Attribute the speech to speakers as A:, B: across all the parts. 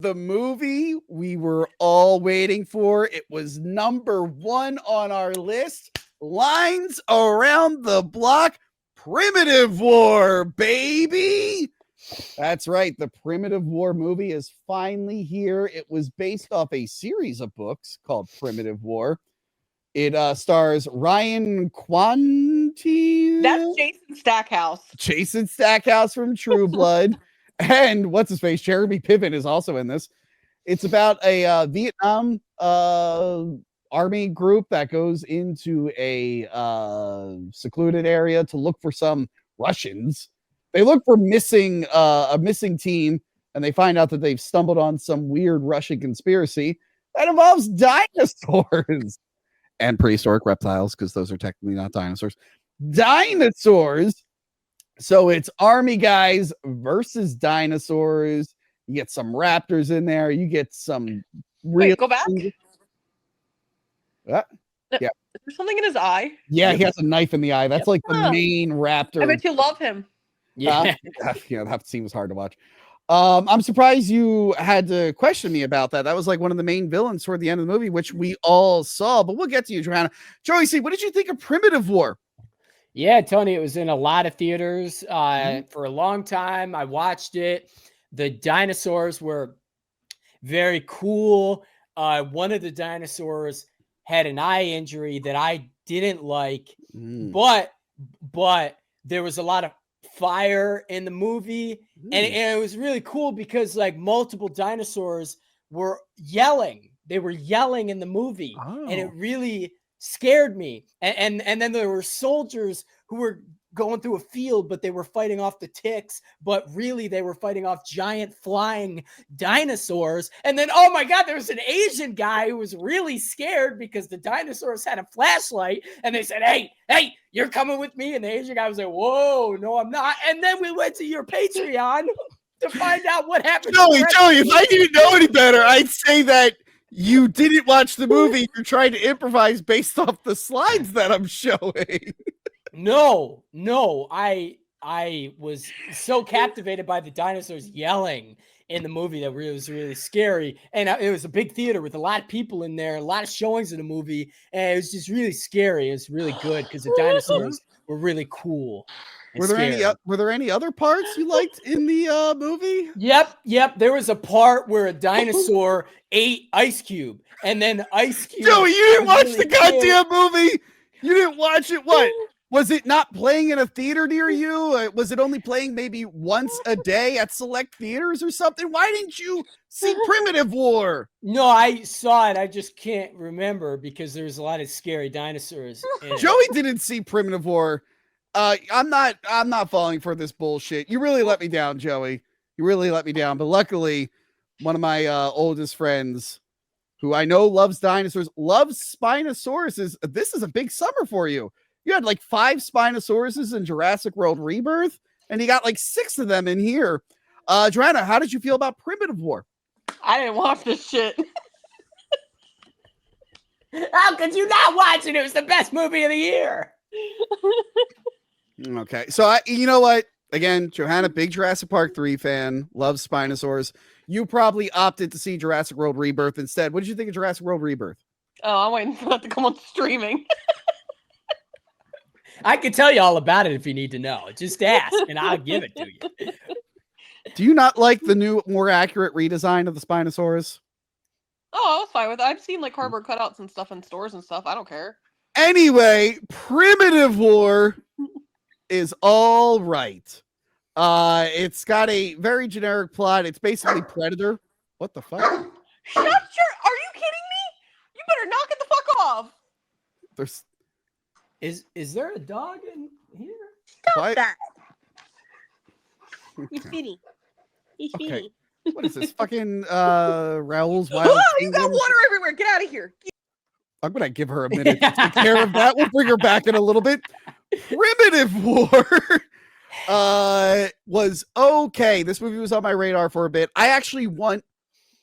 A: The movie we were all waiting for. It was number one on our list. Lines around the block. Primitive War, baby. That's right. The Primitive War movie is finally here. It was based off a series of books called Primitive War. It stars Ryan Quanti.
B: That's Jason Stackhouse.
A: Jason Stackhouse from True Blood. And what's his face? Jeremy Piven is also in this. It's about a Vietnam army group that goes into a secluded area to look for some Russians. They look for a missing team, and they find out that they've stumbled on some weird Russian conspiracy that involves dinosaurs and prehistoric reptiles, because those are technically not dinosaurs. Dinosaurs. So it's army guys versus dinosaurs. You get some raptors in there. You get some
B: real. Wait, go back.
A: Yeah.
B: Is there something in his eye?
A: Yeah, he has a knife in the eye. That's like the main raptor.
B: I bet you love him.
A: Yeah. Yeah, that scene was hard to watch. I'm surprised you had to question me about that. That was like one of the main villains toward the end of the movie, which we all saw. But we'll get to you, Joanna. Joey C., what did you think of Primitive War?
C: Yeah, Tony, it was in a lot of theaters for a long time. I watched it. The dinosaurs were very cool. One of the dinosaurs had an eye injury that I didn't like, but there was a lot of fire in the movie, and it was really cool because like multiple dinosaurs were yelling. They were yelling in the movie, and it really scared me. And then there were soldiers who were going through a field, but they were fighting off the ticks, but really they were fighting off giant flying dinosaurs. And then, oh my God, there was an Asian guy who was really scared because the dinosaurs had a flashlight, and they said, hey, you're coming with me. And the Asian guy was like, whoa, no, I'm not. And then we went to your Patreon to find out what happened.
A: Joey, if I didn't know any better, I'd say that you didn't watch the movie. You're trying to improvise based off the slides that I'm showing.
C: No, I was so captivated by the dinosaurs yelling in the movie that it was really scary. And it was a big theater with a lot of people in there, a lot of showings of the movie. And it was just really scary. It was really good because the dinosaurs were really cool.
A: Were there any other parts you liked in the movie?
C: Yep. There was a part where a dinosaur ate Ice Cube, and then Ice Cube.
A: Joey, you didn't watch the goddamn movie. You didn't watch it. What? Was it not playing in a theater near you? Was it only playing maybe once a day at select theaters or something? Why didn't you see Primitive War?
C: No, I saw it. I just can't remember because there's a lot of scary dinosaurs.
A: Joey didn't see Primitive War. I'm not falling for this bullshit. You really let me down, Joey. You really let me down. But luckily, one of my oldest friends, who I know loves dinosaurs, loves Spinosauruses. This is a big summer for you. You had like 5 Spinosauruses in Jurassic World Rebirth, and you got like 6 of them in here. Joanna, how did you feel about Primitive War?
B: I didn't watch this shit.
C: How could you not watch it? It was the best movie of the year.
A: Okay, so you know what? Again, Johanna, big Jurassic Park 3 fan, loves Spinosaurs. You probably opted to see Jurassic World Rebirth instead. What did you think of Jurassic World Rebirth?
B: Oh, I'm waiting for that to come on streaming.
C: I can tell you all about it if you need to know. Just ask, and I'll give it to you.
A: Do you not like the new, more accurate redesign of the Spinosaurus?
B: Oh, I was fine with it. I've seen like cardboard cutouts and stuff in stores and stuff. I don't care.
A: Anyway, Primitive War is all right. It's got a very generic plot. It's basically Predator. What the fuck?
B: Are you kidding me? You better knock it the fuck off.
A: There's
C: Is there a dog in here?
B: Stop that. He's feeding.
A: Okay. What is this? Fucking Raoul's Wild
B: You got water everywhere. Get out of here.
A: I'm gonna give her a minute to take care of that. We'll bring her back in a little bit. Primitive War was okay. This movie was on my radar for a bit. I actually want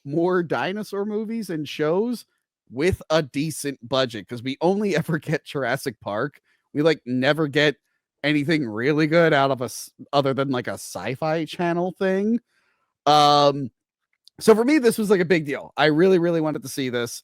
A: more dinosaur movies and shows with a decent budget, because we only ever get Jurassic Park. We like never get anything really good out of us other than like a sci-fi channel thing. So for me, this was like a big deal. I really, really wanted to see this.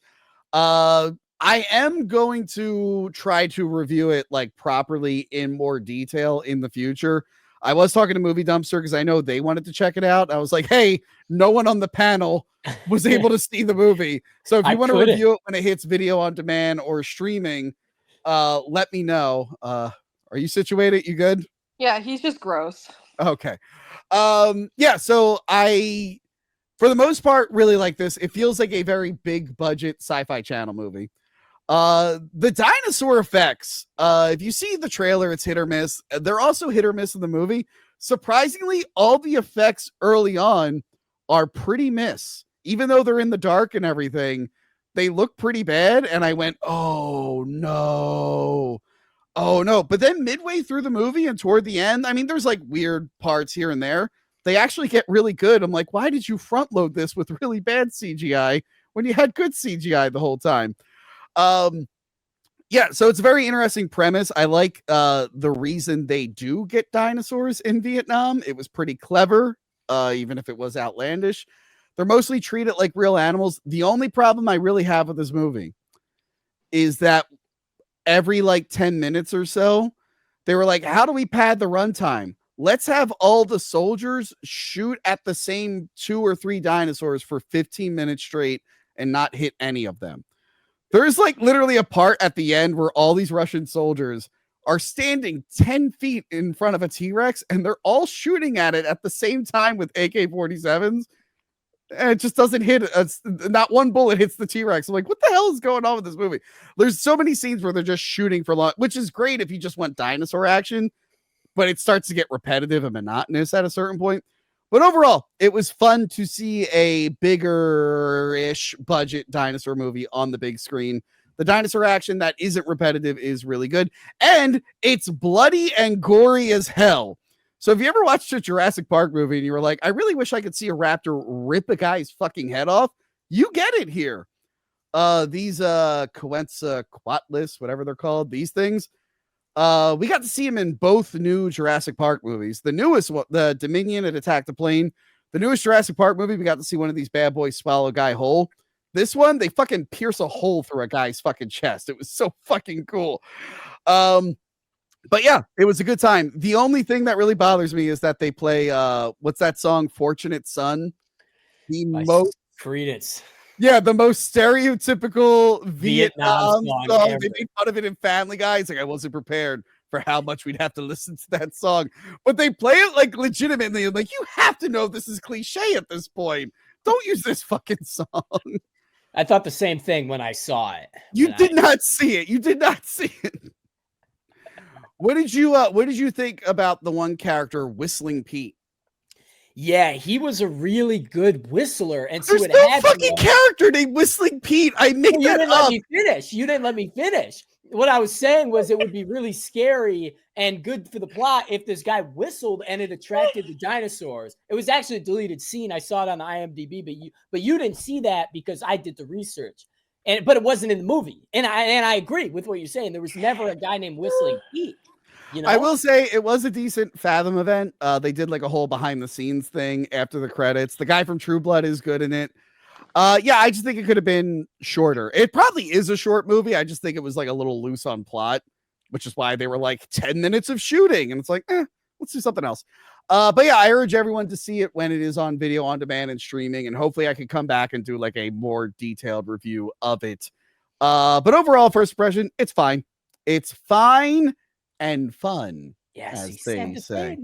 A: I am going to try to review it like properly in more detail in the future. I was talking to Movie Dumpster because I know they wanted to check it out. I was like, hey, no one on the panel was able to see the movie. So if you want to review it when it hits video on demand or streaming, let me know. Are you situated? You good?
B: Yeah, he's just gross.
A: Okay. Yeah, so I, for the most part, really like this. It feels like a very big budget sci-fi channel movie. The dinosaur effects, if you see the trailer, it's hit or miss. They're also hit or miss in the movie. Surprisingly, all the effects early on are pretty miss. Even though they're in the dark and everything, they look pretty bad. And I went, oh no. Oh no. But then midway through the movie and toward the end, I mean, there's like weird parts here and there. They actually get really good. I'm like, why did you front load this with really bad CGI when you had good CGI the whole time? Yeah, so it's a very interesting premise. I like the reason they do get dinosaurs in Vietnam. It was pretty clever, even if it was outlandish. They're mostly treated like real animals. The only problem I really have with this movie is that every like 10 minutes or so, they were like, how do we pad the runtime? Let's have all the soldiers shoot at the same 2 or 3 dinosaurs for 15 minutes straight and not hit any of them. There's like literally a part at the end where all these Russian soldiers are standing 10 feet in front of a T-Rex and they're all shooting at it at the same time with AK-47s. And it just doesn't hit. Not one bullet hits the T-Rex. I'm like, what the hell is going on with this movie? There's so many scenes where they're just shooting for long, which is great if you just want dinosaur action, but it starts to get repetitive and monotonous at a certain point. But overall, it was fun to see a bigger-ish budget dinosaur movie on the big screen. The dinosaur action that isn't repetitive is really good. And it's bloody and gory as hell. So if you ever watched a Jurassic Park movie and you were like, I really wish I could see a raptor rip a guy's fucking head off, you get it here. These Quetzalcoatlus, whatever they're called, these things, we got to see him in both new Jurassic Park movies. The newest one, the Dominion and Attack the Plane. The newest Jurassic Park movie, we got to see one of these bad boys swallow a guy whole. This one, they fucking pierce a hole through a guy's fucking chest. It was so fucking cool. But yeah, it was a good time. The only thing that really bothers me is that they play what's that song, Fortunate Son? The most
C: Credence.
A: Yeah, the most stereotypical Vietnam song.
C: Ever.
A: They made fun of it in Family Guy. It's like, I wasn't prepared for how much we'd have to listen to that song. But they play it like legitimately. Like, you have to know this is cliche at this point. Don't use this fucking song.
C: I thought the same thing when I saw it.
A: You did not see it. You did not see it. What did you think about the one character, Whistling Pete?
C: Yeah, he was a really good whistler, and so
A: there's no fucking character named Whistling Pete. I made that up.
C: You didn't let me finish. What I was saying was it would be really scary and good for the plot if this guy whistled and it attracted the dinosaurs. It was actually a deleted scene. I saw it on IMDb, but you didn't see that because I did the research, but it wasn't in the movie. And I agree with what you're saying. There was never a guy named Whistling Pete. You know?
A: I will say it was a decent Fathom event. They did like a whole behind the scenes thing after the credits. The guy from True Blood is good in it. Yeah, I just think it could have been shorter. It probably is a short movie. I just think it was like a little loose on plot, which is why they were like 10 minutes of shooting. And it's like, let's do something else. But yeah, I urge everyone to see it when it is on video on demand and streaming. And hopefully I can come back and do like a more detailed review of it. But overall, first impression, it's fine. It's fine and fun,
C: yes,
A: as they say.